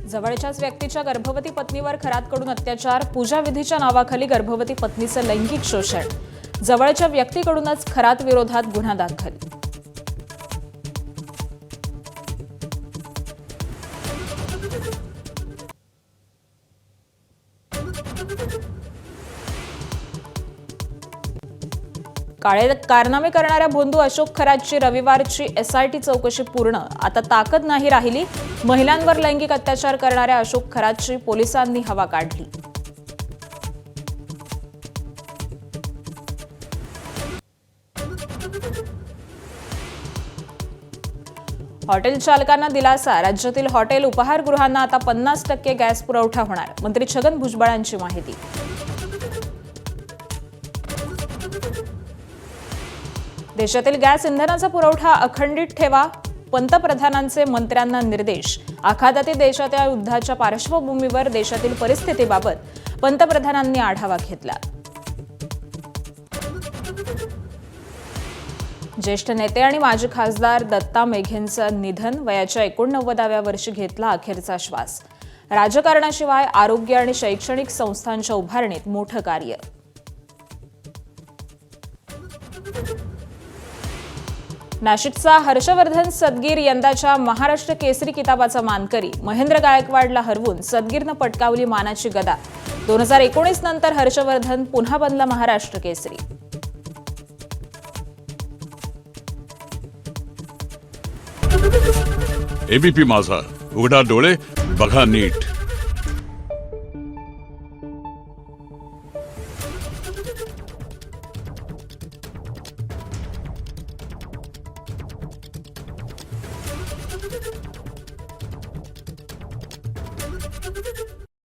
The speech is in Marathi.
जवळच्याच व्यक्तीच्या गर्भवती पत्नीवर खरातकडून अत्याचार, पूजाविधीच्या नावाखाली गर्भवती पत्नीचं लैंगिक शोषण, जवळच्या व्यक्तीकडूनच खरात विरोधात गुन्हा दाखल. काळे कारनामे करणाऱ्या भोंदू अशोक खरातची रविवारची एसआयटी चौकशी पूर्ण. आता ताकद नाही राहिली. महिलांवर लैंगिक अत्याचार करणाऱ्या अशोक खरातची पोलिसांनी हवा काढली. हॉटेल चालकांना दिलासा. राज्यातील हॉटेल उपाहारगृहांना आता 50% गॅस पुरवठा होणार. मंत्री छगन भुजबळांची माहिती. देशातील गॅस इंधनाचा पुरवठा अखंडित ठेवा. पंतप्रधानांचे मंत्र्यांना निर्देश. आखातातील देशाच्या युद्धाच्या पार्श्वभूमीवर देशातील परिस्थितीबाबत पंतप्रधानांनी आढावा घेतला. ज्येष्ठ नेते आणि माजी खासदार दत्ता मेघेंचं निधन. वयाच्या 89व्या वर्षी घेतला अखेरचा श्वास. राजकारणाशिवाय आरोग्य आणि शैक्षणिक संस्थांच्या उभारणीत मोठं कार्य. नाशिकचा हर्षवर्धन सदगीर यंदाच्या महाराष्ट्र केसरी किताबाचा मानकरी. महेंद्र गायकवाडला हरवून सदगीरनं पटकावली मानाची गदा. 2019 नंतर हर्षवर्धन पुन्हा बनला महाराष्ट्र केसरी. एबीपी माझा, उघडा डोळे बघा नीट.